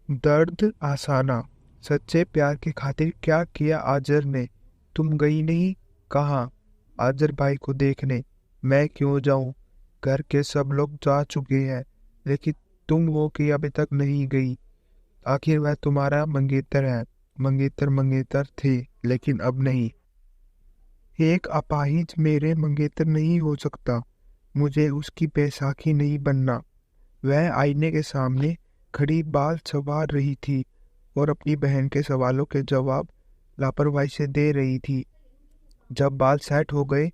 दर्द आसाना। सच्चे प्यार की खातिर क्या किया आजर ने। तुम गई नहीं। कहाँ? आजर भाई को देखने। मैं क्यों जाऊं? घर के सब लोग जा चुके हैं, लेकिन तुम हो कि अभी तक नहीं गई। आखिर वह तुम्हारा मंगेतर है। मंगेतर मंगेतर थे, लेकिन अब नहीं। एक अपाहिज मेरे मंगेतर नहीं हो सकता। मुझे उसकी बैसाखी नहीं बनना। वह आईने के सामने खड़ी बाल संवार रही थी और अपनी बहन के सवालों के जवाब लापरवाही से दे रही थी। जब बाल सेट हो गए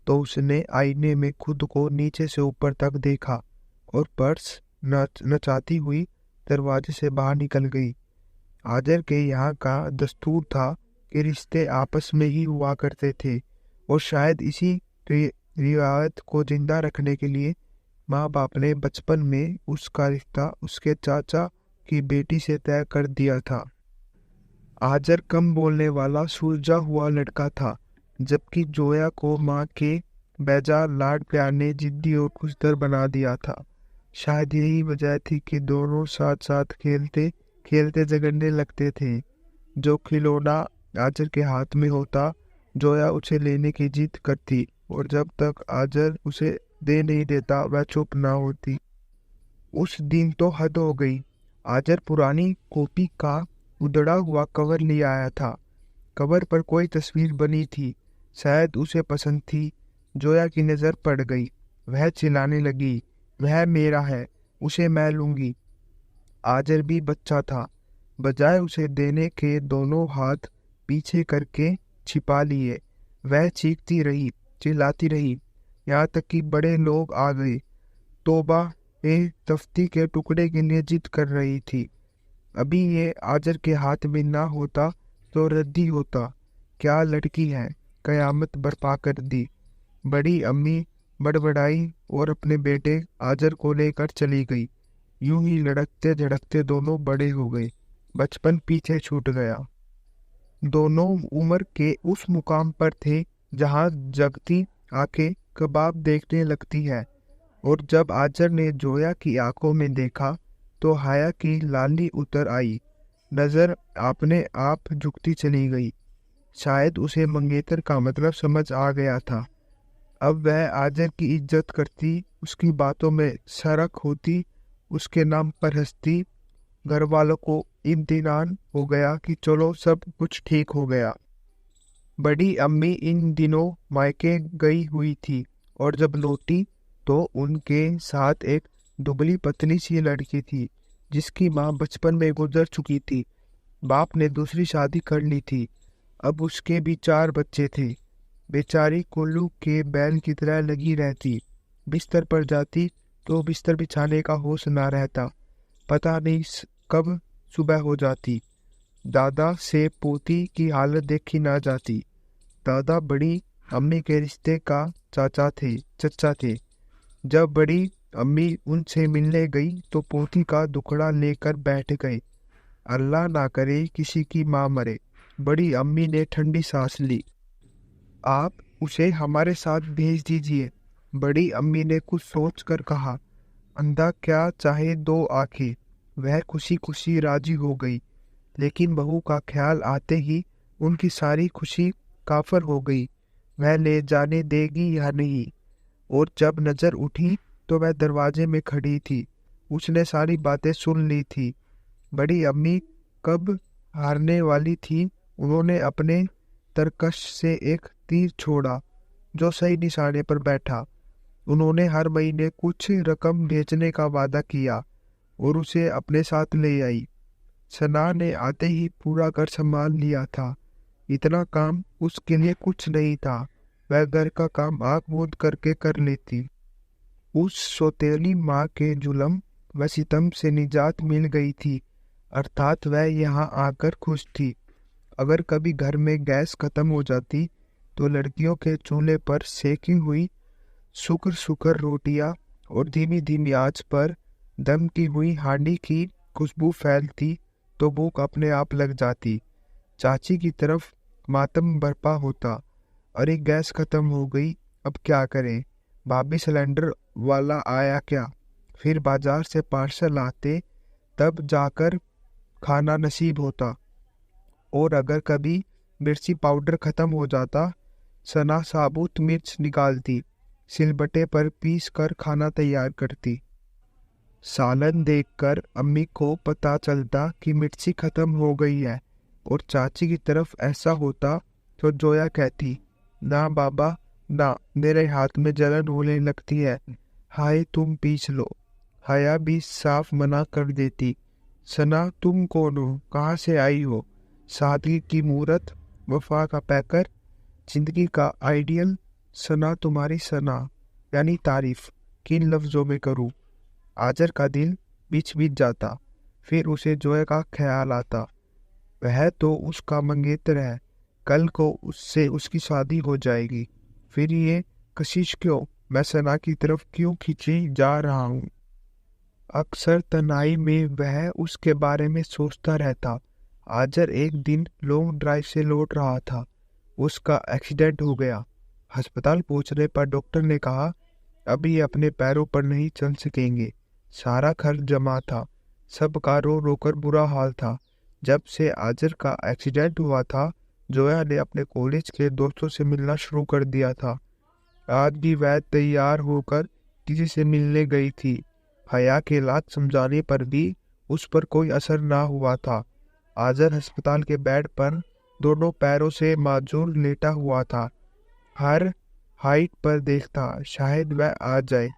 तो उसने आईने में खुद को नीचे से ऊपर तक देखा और पर्स नचाती हुई दरवाजे से बाहर निकल गई। आजर के यहाँ का दस्तूर था कि रिश्ते आपस में ही हुआ करते थे, और शायद इसी रिवायत को जिंदा रखने के लिए माँ बाप ने बचपन में उसका रिश्ता उसके चाचा की बेटी से तय कर दिया था। आजर कम बोलने वाला सुलझा हुआ लड़का था, जबकि जोया को माँ के बेजार लाड प्यार ने जिद्दी और खुशदर बना दिया था। शायद यही वजह थी कि दोनों साथ साथ खेलते खेलते झगड़ने लगते थे। जो खिलौना आजर के हाथ में होता, जोया उसे लेने की जिद करती, और जब तक आजर उसे दे नहीं देता वह चुप ना होती। उस दिन तो हद हो गई। आजर पुरानी कॉपी का उधड़ा हुआ कवर ले आया था। कवर पर कोई तस्वीर बनी थी, शायद उसे पसंद थी। जोया की नजर पड़ गई। वह चिल्लाने लगी, वह मेरा है, उसे मैं लूंगी। आजर भी बच्चा था। बजाय उसे देने के दोनों हाथ पीछे करके छिपा लिए। वह चीखती रही, चिल्लाती रही, यहाँ तक कि बड़े लोग आ गए। तोबा ए तफ्ती के टुकड़े के लिए जिद कर रही थी। अभी ये आजर के हाथ में ना होता तो रद्दी होता। क्या लड़की है, कयामत बर्पा कर दी। बड़ी अम्मी बड़बड़ाई और अपने बेटे आजर को लेकर चली गई। यूं ही लड़कते झड़कते दोनों बड़े हो गए। बचपन पीछे छूट गया। दोनों उम्र के उस मुकाम पर थे जहां जगती आंखें कबाब देखने लगती है, और जब आजर ने जोया की आंखों में देखा तो हाया की लाली उतर आई। नजर अपने आप झुकती चली गई। शायद उसे मंगेतर का मतलब समझ आ गया था। अब वह आजर की इज्जत करती, उसकी बातों में शरक होती, उसके नाम पर हंसती। घर वालों को इत्मीनान हो गया कि चलो सब कुछ ठीक हो गया। बड़ी अम्मी इन दिनों मायके गई हुई थी, और जब लौटी तो उनके साथ एक दुबली पतली सी लड़की थी जिसकी माँ बचपन में गुजर चुकी थी। बाप ने दूसरी शादी कर ली थी। अब उसके भी 4 बच्चे थे। बेचारी कोल्लू के बैल की तरह लगी रहती। बिस्तर पर जाती तो बिस्तर बिछाने का होश ना रहता। पता नहीं कब सुबह हो जाती। दादा से पोती की हालत देखी ना जाती। दादा बड़ी अम्मी के रिश्ते का चचा थे। जब बड़ी अम्मी उनसे मिलने गई तो पोती का दुखड़ा लेकर बैठ गए। अल्लाह ना करे किसी की माँ मरे। बड़ी अम्मी ने ठंडी सांस ली। आप उसे हमारे साथ भेज दीजिए, बड़ी अम्मी ने कुछ सोच कर कहा। अंधा क्या चाहे 2 आंखें। वह खुशी खुशी राजी हो गई, लेकिन बहू का ख्याल आते ही उनकी सारी खुशी काफर हो गई। वह ले जाने देगी या नहीं। और जब नजर उठी तो वह दरवाजे में खड़ी थी। उसने सारी बातें सुन ली थी। बड़ी अम्मी कब हारने वाली थी। उन्होंने अपने तरकश से एक तीर छोड़ा जो सही निशाने पर बैठा। उन्होंने हर महीने कुछ रकम भेजने का वादा किया और उसे अपने साथ ले आई। सना ने आते ही पूरा घर संभाल लिया था। इतना काम उसके लिए कुछ नहीं था। वह घर का काम आंख मूंद करके कर लेती। उस सौतेली माँ के जुल्म व सितम से निजात मिल गई थी, अर्थात वह यहाँ आकर खुश थी। अगर कभी घर में गैस खत्म हो जाती तो लड़कियों के चूल्हे पर सेकी हुई सुकर सुकर रोटियां और धीमी धीमी आंच पर दम की हुई हांडी की खुशबू फैलती तो भूख अपने आप लग जाती। चाची की तरफ मातम बरपा होता। अरे गैस खत्म हो गई, अब क्या करें। भाभी सिलेंडर वाला आया क्या। फिर बाजार से पार्सल आते, तब जाकर खाना नसीब होता। और अगर कभी मिर्ची पाउडर खत्म हो जाता, सना साबुत मिर्च निकालती, सिलबट्टे पर पीस कर खाना तैयार करती। सालन देखकर अम्मी को पता चलता कि मिर्ची खत्म हो गई है, और चाची की तरफ ऐसा होता तो जोया कहती, ना बाबा ना, मेरे हाथ में जलन होने लगती है, हाय तुम पीस लो। हया भी साफ मना कर देती, सना तुम कौन हो, कहाँ से आई हो? सादगी की मूरत, वफा का पैकर, जिंदगी का आइडियल। सना तुम्हारी सना, यानी तारीफ किन लफ्जों में करूं? आजर का दिल बीच जाता। फिर उसे जोया का ख्याल आता, वह तो उसका मंगेतर है, कल को उससे उसकी शादी हो जाएगी। फिर ये कशिश क्यों? मैं सना की तरफ क्यों खींची जा रहा हूँ? अक्सर तन्हाई में वह उसके बारे में सोचता रहता। आजर एक दिन लॉन्ग ड्राइव से लौट रहा था। उसका एक्सीडेंट हो गया। अस्पताल पहुंचने पर डॉक्टर ने कहा, अभी ये अपने पैरों पर नहीं चल सकेंगे। सारा खर्च जमा था, सबका रो रो कर बुरा हाल था। जब से आजर का एक्सीडेंट हुआ था, जोया ने अपने कॉलेज के दोस्तों से मिलना शुरू कर दिया था। आज भी वह तैयार होकर किसी से मिलने गई थी। हया के इलाज समझाने पर भी उस पर कोई असर ना हुआ था। आजर अस्पताल के बेड पर दोनों पैरों से माजूर लेटा हुआ था। हर हाइट पर देखता, शायद वह आ जाए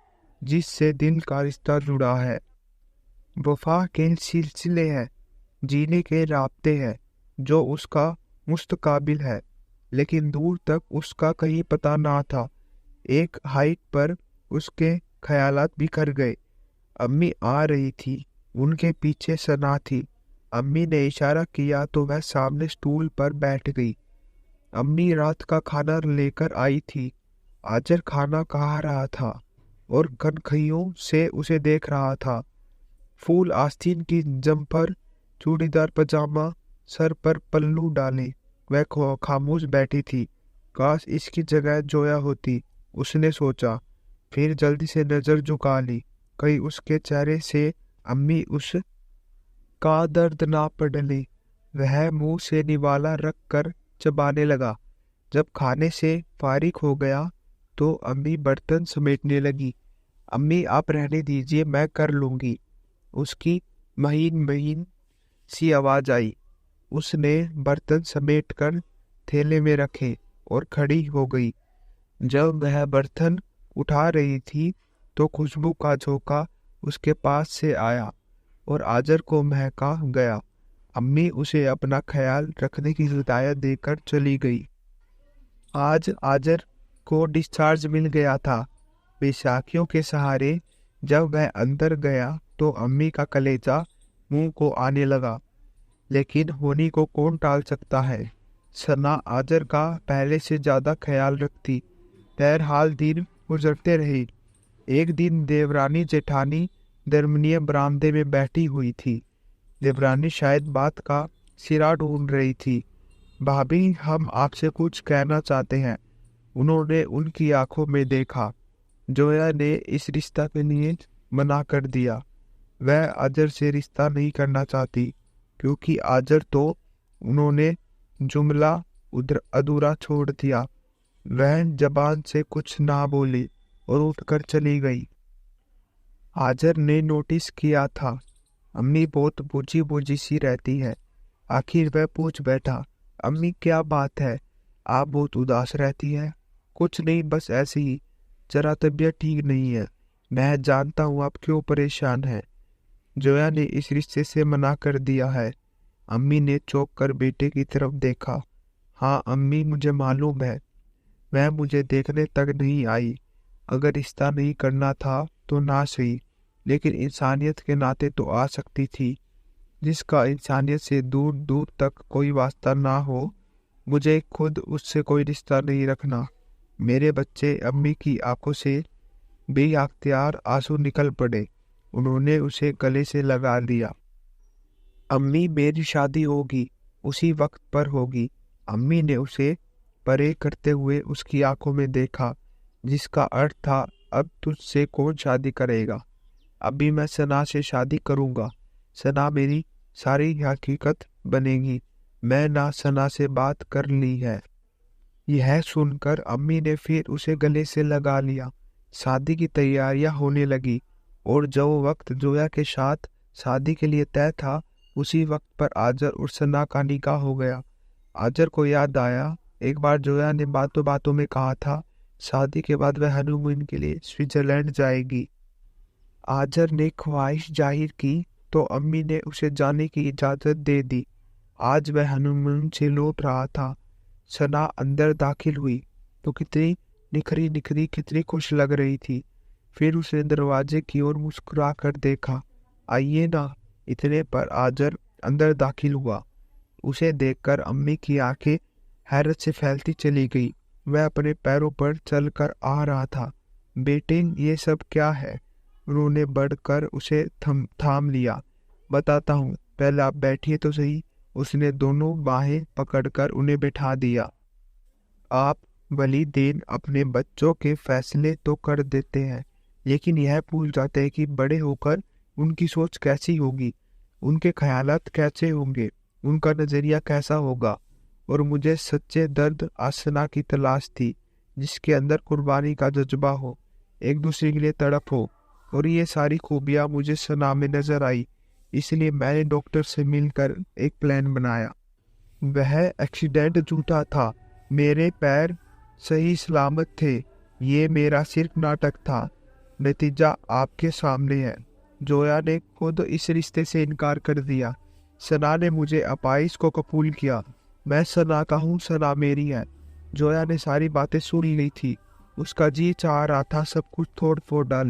जिससे दिल का रिश्ता जुड़ा है। वफा के सिलसिले हैं, जीने के राब्ते हैं, जो उसका मुस्तकाबिल है, लेकिन दूर तक उसका कहीं पता ना था। एक हाइट पर उसके ख्यालात बिखर गए। अम्मी आ रही थी, उनके पीछे सना थी। अम्मी ने इशारा किया तो वह सामने स्टूल पर बैठ गई। अम्मी रात का खाना लेकर आई थी। आजर खाना खा रहा था और कनखियों से उसे देख रहा था। फूल आस्तीन की जम्पर, चूड़ीदार पजामा, सर पर पल्लू डाले, वह खामोश बैठी थी। काश इसकी जगह जोया होती, उसने सोचा। फिर जल्दी से नजर झुका ली, कहीं उसके चेहरे से अम्मी उस का दर्द ना पड़ ले। वह मुंह से निवाला रख कर चबाने लगा। जब खाने से फारिग हो गया तो अम्मी बर्तन समेटने लगी। अम्मी आप रहने दीजिए, मैं कर लूंगी। उसकी महीन महीन सी आवाज आई। उसने बर्तन समेट कर थैले में रखे और खड़ी हो गई। जब वह बर्तन उठा रही थी तो खुशबू का झोंका उसके पास से आया और आजर को महका गया। अम्मी उसे अपना ख्याल रखने की हिदायत देकर चली गई। आज आजर को डिस्चार्ज मिल गया था। बैसाखियों के सहारे जब वह अंदर गया तो अम्मी का कलेजा मुंह को आने लगा, लेकिन होनी को कौन टाल सकता है। सना आजर का पहले से ज्यादा ख्याल रखती। बहरहाल दिन गुजरते रहे। एक दिन देवरानी जेठानी दरमिया बरामदे में बैठी हुई थी। देवरानी शायद बात का सिरा ढूंढ रही थी। भाभी, हम आपसे कुछ कहना चाहते हैं। उन्होंने उनकी आंखों में देखा। जोया ने इस रिश्ता के लिए मना कर दिया। वह आजर से रिश्ता नहीं करना चाहती, क्योंकि आजर तो उन्होंने जुमला अधूरा छोड़ दिया। वह जबान से कुछ ना बोली और उठकर चली गई। आजर ने नोटिस किया था, अम्मी बहुत बूझी बूझी सी रहती है। आखिर वह पूछ बैठा, अम्मी क्या बात है, आप बहुत उदास रहती है? कुछ नहीं, बस ऐसे ही, जरा तबीयत ठीक नहीं है। मैं जानता हूँ आप क्यों परेशान हैं। जोया ने इस रिश्ते से मना कर दिया है। अम्मी ने चौंक कर बेटे की तरफ देखा। हाँ अम्मी, मुझे मालूम है, वह मुझे देखने तक नहीं आई। अगर रिश्ता नहीं करना था तो ना सही, लेकिन इंसानियत के नाते तो आ सकती थी। जिसका इंसानियत से दूर दूर तक कोई वास्ता ना हो, मुझे खुद उससे कोई रिश्ता नहीं रखना। मेरे बच्चे। अम्मी की आंखों से बेअख्तियार आंसू निकल पड़े। उन्होंने उसे गले से लगा लिया। अम्मी, मेरी शादी होगी, उसी वक्त पर होगी। अम्मी ने उसे परे करते हुए उसकी आंखों में देखा, जिसका अर्थ था, अब तुझसे कौन शादी करेगा? अभी मैं सना से शादी करूंगा। सना मेरी सारी हकीकत बनेगी। मैं ना सना से बात कर ली है। यह सुनकर अम्मी ने फिर उसे गले से लगा लिया। शादी की तैयारियां होने लगी और जो वक्त जोया के साथ शादी के लिए तय था, उसी वक्त पर आजर और सना का निकाह हो गया। आजर को याद आया, एक बार जोया ने बातों बातों में कहा था शादी के बाद वह हनीमून के लिए स्विट्जरलैंड जाएगी। आजर ने ख्वाहिश जाहिर की तो अम्मी ने उसे जाने की इजाजत दे दी। आज वह हनीमून से लौट रहा था। सना अंदर दाखिल हुई तो कितनी निखरी निखरी, कितनी खुश लग रही थी। फिर उसने दरवाजे की ओर मुस्कुरा कर देखा। आइए ना। इतने पर आजर अंदर दाखिल हुआ। उसे देखकर अम्मी की आंखें हैरत से फैलती चली गई। वह अपने पैरों पर चलकर आ रहा था। बेटे, ये सब क्या है? उन्होंने बढ़कर उसे थाम लिया। बताता हूँ, पहले आप बैठिए तो सही। उसने दोनों बाहें पकड़कर उन्हें बैठा दिया। आप वलीदैन अपने बच्चों के फैसले तो कर देते हैं, लेकिन यह भूल जाते हैं कि बड़े होकर उनकी सोच कैसी होगी, उनके ख्यालात कैसे होंगे, उनका नजरिया कैसा होगा। और मुझे सच्चे दर्द आसना की तलाश थी, जिसके अंदर कुर्बानी का जज्बा हो, एक दूसरे के लिए तड़प हो। और ये सारी खूबियां मुझे सना में नजर आई। इसलिए मैंने डॉक्टर से मिलकर एक प्लान बनाया। वह एक्सीडेंट झूठा था। मेरे पैर सही सलामत थे। ये मेरा सिर्फ नाटक था। नतीजा आपके सामने है। जोया ने खुद इस रिश्ते से इनकार कर दिया। सना ने मुझे अपाइस को कबूल किया। मैं सना का हूँ, सना मेरी है। जोया ने सारी बातें सुन ली थी। उसका जी चाह रहा था सब कुछ तोड़ फोड़ डाले।